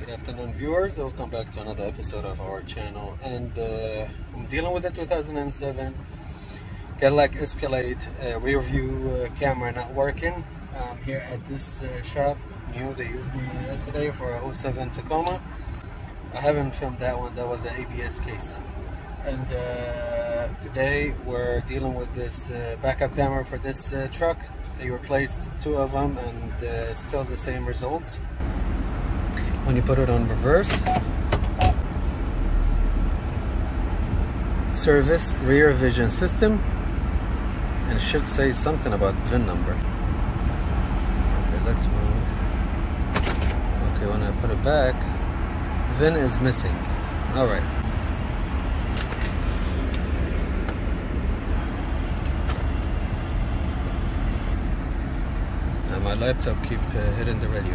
Good afternoon, viewers. Welcome back to another episode of our channel. And I'm dealing with the 2007 Cadillac Escalade rear view camera not working. I'm here at this shop. They used me yesterday for a 07 Tacoma. I haven't filmed that one. That was an ABS case. And today we're dealing with this backup camera for this truck. They replaced two of them and still the same results. When you put it on reverse, service rear vision system, and it should say something about VIN number. Okay, let's move. Okay, when I put it back, VIN is missing. All right. Now my laptop keeps hitting the radio.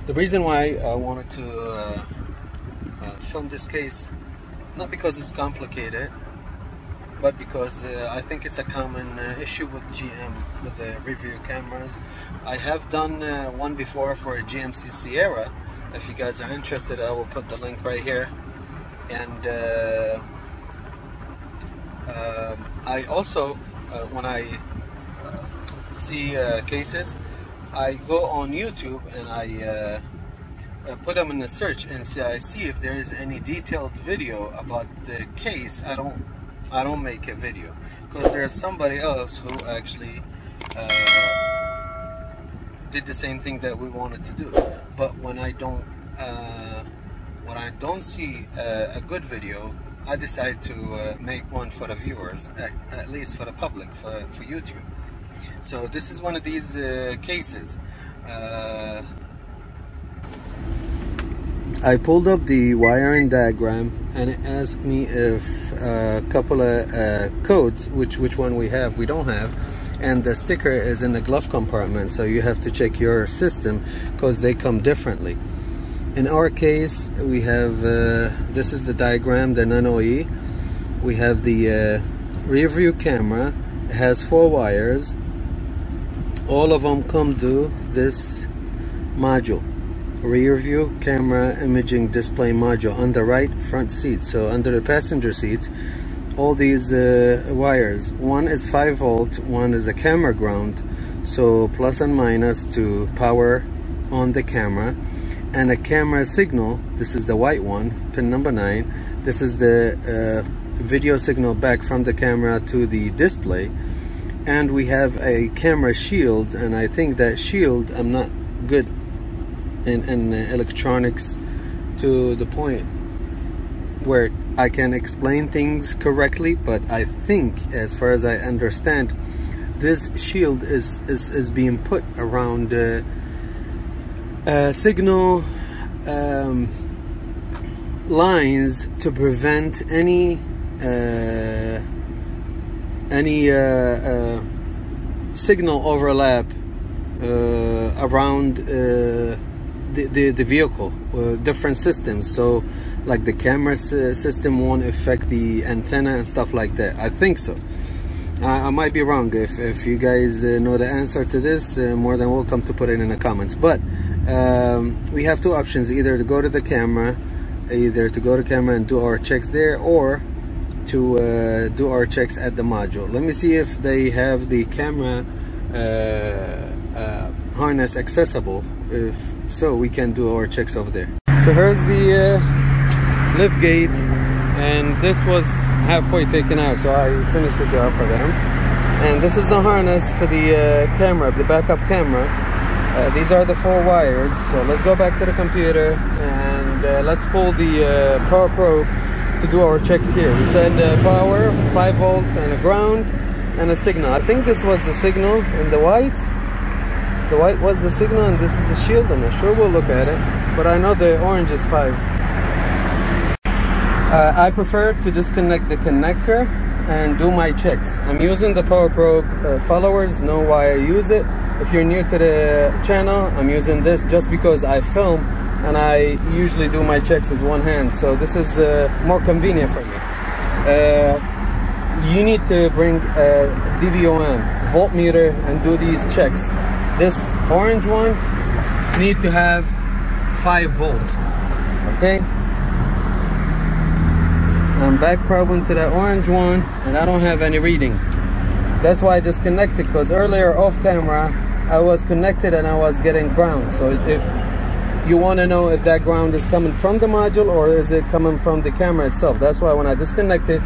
The reason why I wanted to film this case, not because it's complicated, but because I think it's a common issue with GM with the review cameras. I have done one before for a GMC Sierra. If you guys are interested, I will put the link right here. And I also, when I see cases, I go on YouTube and I put them in the search and I see if there is any detailed video about the case. I don't make a video because there's somebody else who actually did the same thing that we wanted to do. But when I don't see a good video, I decide to make one for the viewers, at least for the public, for YouTube. So this is one of these cases. I pulled up the wiring diagram and it asked me if a couple of codes, which one we have, we don't have, and the sticker is in the glove compartment, so you have to check your system because they come differently. In our case, we have this is the diagram, the nano-E. We have the rear view camera. It has 4 wires. All of them come to this module, rear view camera imaging display module, on the right front seat. So under the passenger seat, all these wires, one is 5 volt, one is a camera ground, so plus and minus to power on the camera, and a camera signal. This is the white one, pin number 9. This is the video signal back from the camera to the display. And we have a camera shield, and I think that shield, I'm not good in electronics to the point where I can explain things correctly, but I think, as far as I understand, this shield is being put around signal lines to prevent any signal overlap around the vehicle, different systems. So like the camera system won't affect the antenna and stuff like that. I think so. I might be wrong. If you guys know the answer to this, more than welcome to put it in the comments. But we have 2 options: either to go to the camera, and do our checks there, or to do our checks at the module. Let me see if they have the camera harness accessible. If so, we can do our checks over there. So here's the lift gate, and this was halfway taken out, so I finished the job for them. And this is the harness for the camera, the backup camera. These are the 4 wires. So let's go back to the computer and let's pull the power probe to do our checks here. We said power, 5 volts, and a ground, and a signal. I think this was the signal in the white. The white was the signal, and this is the shield. I'm not sure, we'll look at it, but I know the orange is 5. I prefer to disconnect the connector and do my checks. I'm using the power probe. Followers know why I use it. If you're new to the channel, I'm using this just because I film and I usually do my checks with one hand, so this is more convenient for me. You need to bring a DVOM voltmeter and do these checks. This orange one need to have 5 volts. Okay, I'm back probing to that orange one, and I don't have any reading. That's why I disconnected, because earlier off camera I was connected and I was getting ground. So if you want to know if that ground is coming from the module or is it coming from the camera itself, that's why when I disconnected,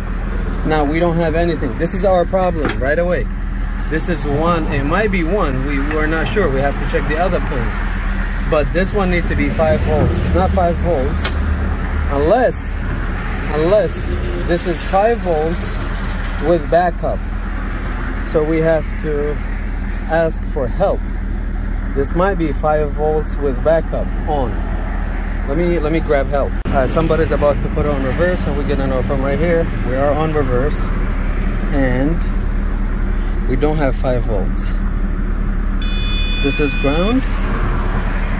now we don't have anything. This is our problem right away. This is one, it might be one, we're not sure, we have to check the other pins. But this one needs to be 5 volts. It's not 5 volts unless this is 5 volts with backup. So we have to ask for help. This might be 5 volts with backup on. Let me grab help. Somebody's about to put it on reverse, and we're gonna know from right here we are on reverse and we don't have 5 volts. This is ground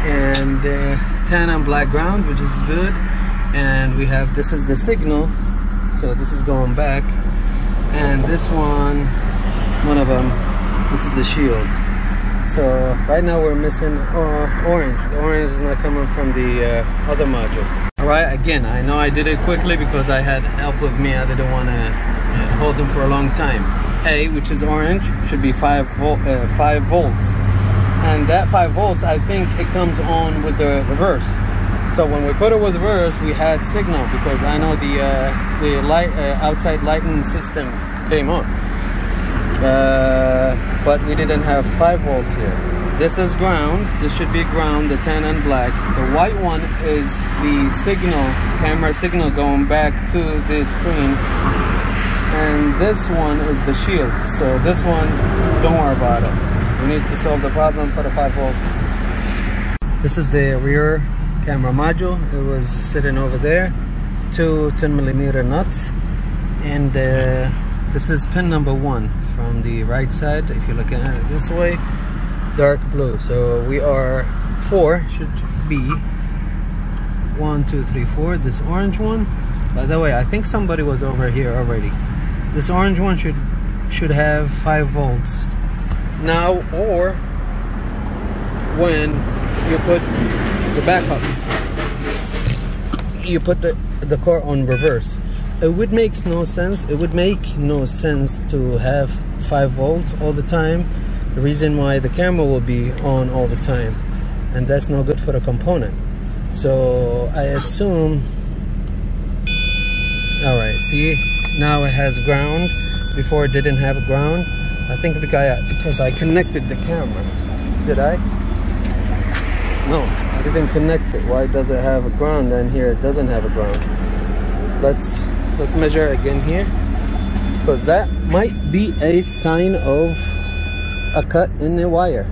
and tan and black ground, which is good. And we have, this is the signal, so this is going back, and this one of them, this is the shield. So right now we're missing orange. The orange is not coming from the other module. All right, again, I know I did it quickly because I had help with me. I didn't want to hold them for a long time. A, which is orange, should be 5 volts, and that 5 volts, I think it comes on with the reverse. So when we put it with reverse, we had signal, because I know the light outside lighting system came on, but we didn't have 5 volts here. This is ground. This should be ground, the tan and black. The white one is the signal, camera signal going back to the screen, and this one is the shield. So this one, don't worry about it. We need to solve the problem for the 5 volts. This is the rear camera module. It was sitting over there. 2 10mm nuts, and this is pin number 1 from the right side. If you're looking at it this way, dark blue. So we are 4, should be 1 2 3 4. This orange one, by the way, I think somebody was over here already. This orange one should have 5 volts now, or when you put the backup, you put the car on reverse. It would make no sense. It would make no sense to have 5 volts all the time. The reason why the camera will be on all the time, and that's no good for the component. So I assume, all right, see, now it has ground. Before it didn't have ground. I think because I connected the camera. Did I? No, I didn't connect it. Why does it have a ground and here it doesn't have a ground? Let's measure again here, because that might be a sign of a cut in the wire.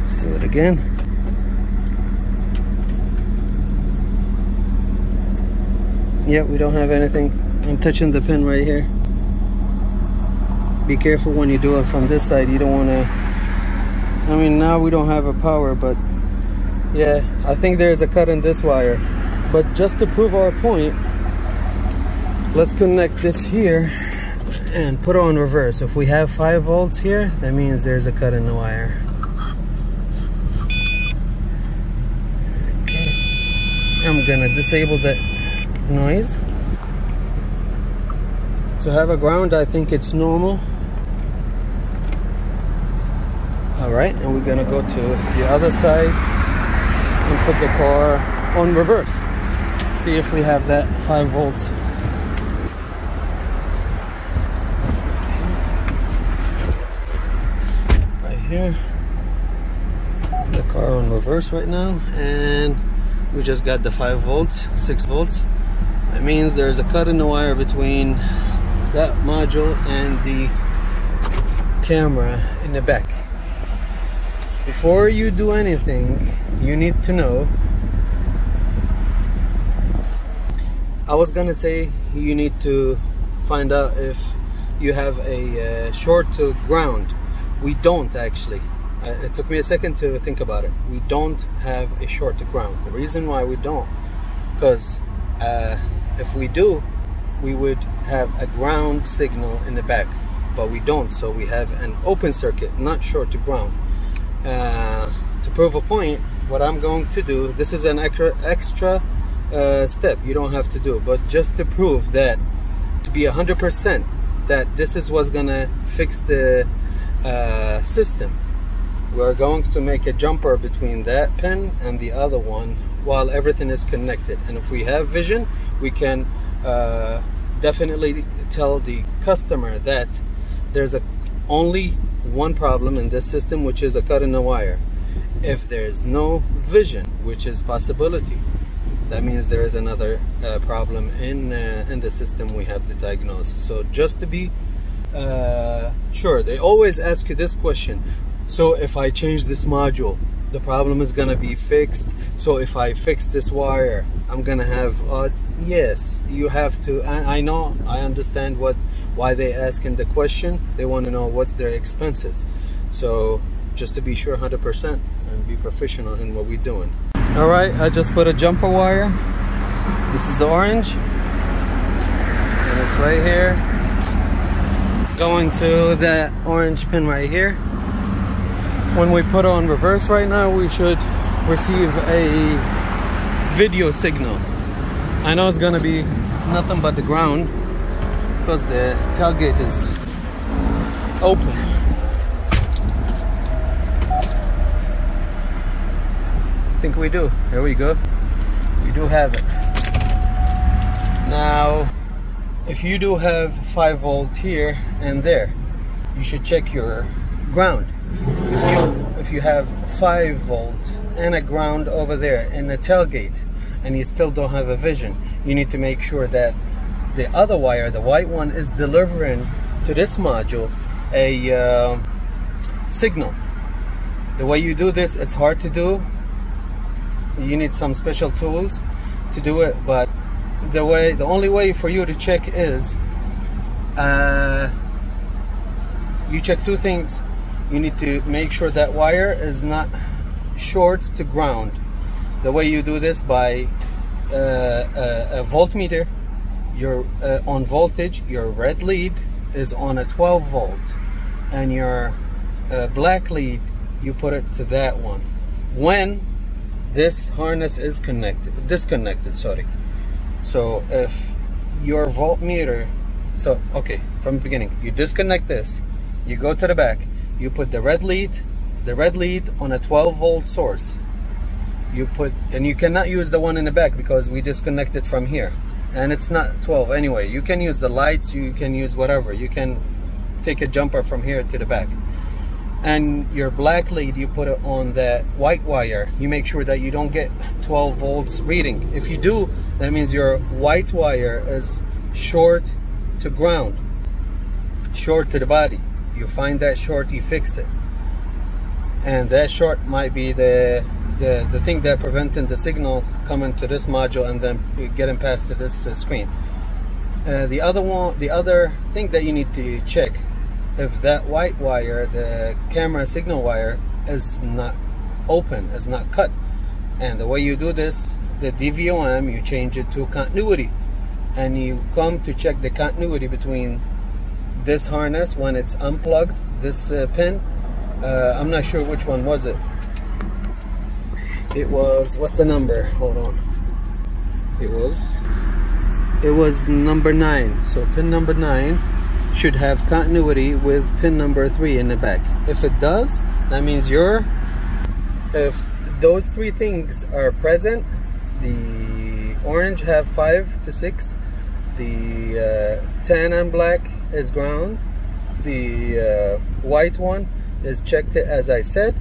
Let's do it again. Yeah, we don't have anything. I'm touching the pin right here. Be careful when you do it from this side. You don't want to, I mean, now we don't have a power, but yeah, I think there's a cut in this wire. But just to prove our point, let's connect this here and put it on reverse. If we have 5 volts here, that means there's a cut in the wire. Okay, I'm gonna disable that noise. To have a ground, I think it's normal. All right, and we're gonna go to the other side and put the car on reverse. See if we have that 5 volts. Right here, the car on reverse right now, and we just got the 5 volts, 6 volts. That means there's a cut in the wire between that module and the camera in the back. Before you do anything, you need to know. I was gonna say you need to find out if you have a short to ground. We don't actually. It took me a second to think about it. We don't have a short to ground. The reason why we don't, because If we do, we would have a ground signal in the back, but we don't, so we have an open circuit, not short to ground. To prove a point, what I'm going to do, this is an extra step you don't have to do, but just to prove that, to be 100% that this is what's gonna fix the system, we're going to make a jumper between that pin and the other one while everything is connected. And if we have vision, we can definitely tell the customer that there's only one problem in this system, which is a cut in the wire. If there's no vision, which is possibility, that means there is another problem in the system we have to diagnose. So just to be sure, they always ask you this question: so if I change this module, the problem is gonna be fixed? So if I fix this wire, I'm gonna have yes, you have to. I know, I understand why they asking the question. They want to know what's their expenses. So just to be sure 100% and be professional in what we're doing. All right, I just put a jumper wire. This is the orange, and it's right here, going to that orange pin right here. When we put on reverse right now, we should receive a video signal. I know it's gonna be nothing but the ground because the tailgate is open. I think we do. Here we go. We do have it. Now, if you do have 5 volt here and there, you should check your ground. If you have 5 volt and a ground over there in the tailgate and you still don't have a vision, you need to make sure that the other wire, the white one, is delivering to this module a signal. The way you do this, it's hard to do. You need some special tools to do it, but the only way for you to check is you check 2 things. You need to make sure that wire is not short to ground. The way you do this, by a voltmeter, your on voltage, your red lead is on a 12 volt, and your black lead, you put it to that one when this harness is disconnected, sorry. So if your voltmeter, so okay, from the beginning, you disconnect this, you go to the back, you put the red lead on a 12 volt source. You put, and you cannot use the one in the back because we disconnected from here, and it's not 12 anyway. You can use the lights, you can use whatever, you can take a jumper from here to the back. And your black lead, you put it on that white wire. You make sure that you don't get 12 volts reading. If you do, that means your white wire is short to ground, short to the body. You find that short, you fix it. And that short might be the thing that preventing the signal coming to this module and then getting past to this screen. The other thing that you need to check, if that white wire, the camera signal wire, is not open, is not cut. And the way you do this, the DVOM, you change it to continuity, and you come to check the continuity between this harness when it's unplugged, this pin. I'm not sure which one was it. It was, what's the number? Hold on. It was number 9. So pin number 9 should have continuity with pin number 3 in the back. If it does, that means if those 3 things are present, the orange have 5 to 6, the tan and black is ground, the white one is checked as I said,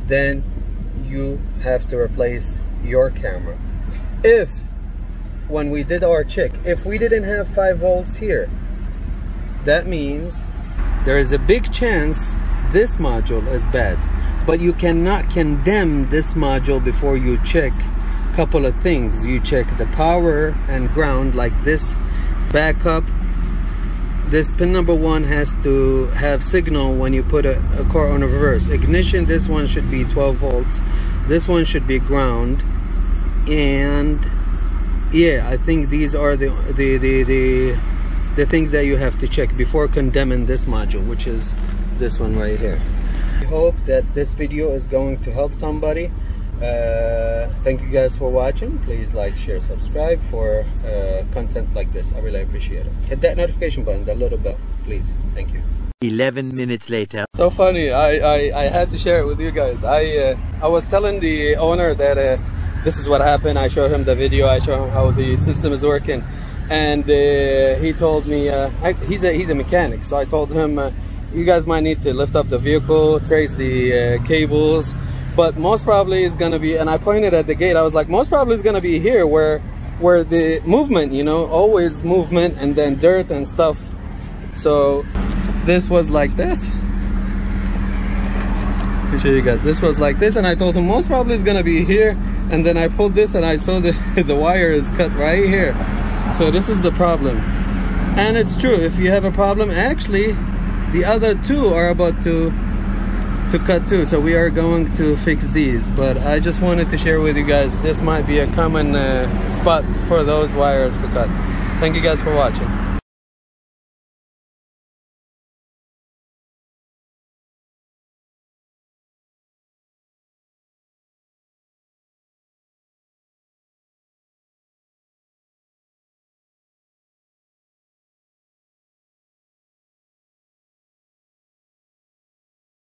then you have to replace your camera. If when we did our check, if we didn't have 5 volts here, that means there is a big chance this module is bad. But you cannot condemn this module before you check a couple of things. You check the power and ground, like this backup. This pin number 1 has to have signal when you put a car on a reverse. Ignition, this one should be 12 volts. This one should be ground. And Yeah, I think these are the things that you have to check before condemning this module, which is this one right here. I hope that this video is going to help somebody. Thank you guys for watching. Please like, share, subscribe for content like this. I really appreciate it. Hit that notification button, that little bell, please. Thank you. 11 minutes later. So funny, I had to share it with you guys. I was telling the owner that this is what happened. I showed him the video, I showed him how the system is working, and he told me he's a mechanic, so I told him you guys might need to lift up the vehicle, trace the cables, but most probably is gonna be, and I pointed at the gate, I was like, most probably is gonna be here where the movement, you know, always movement and then dirt and stuff. So this was like this. Let me show you guys. This was like this, and I told him most probably it's gonna be here, and then I pulled this and I saw the wire is cut right here. So this is the problem, and it's true. If you have a problem, actually the other two are about to cut too, so we are going to fix these. But I just wanted to share with you guys, this might be a common spot for those wires to cut. Thank you guys for watching.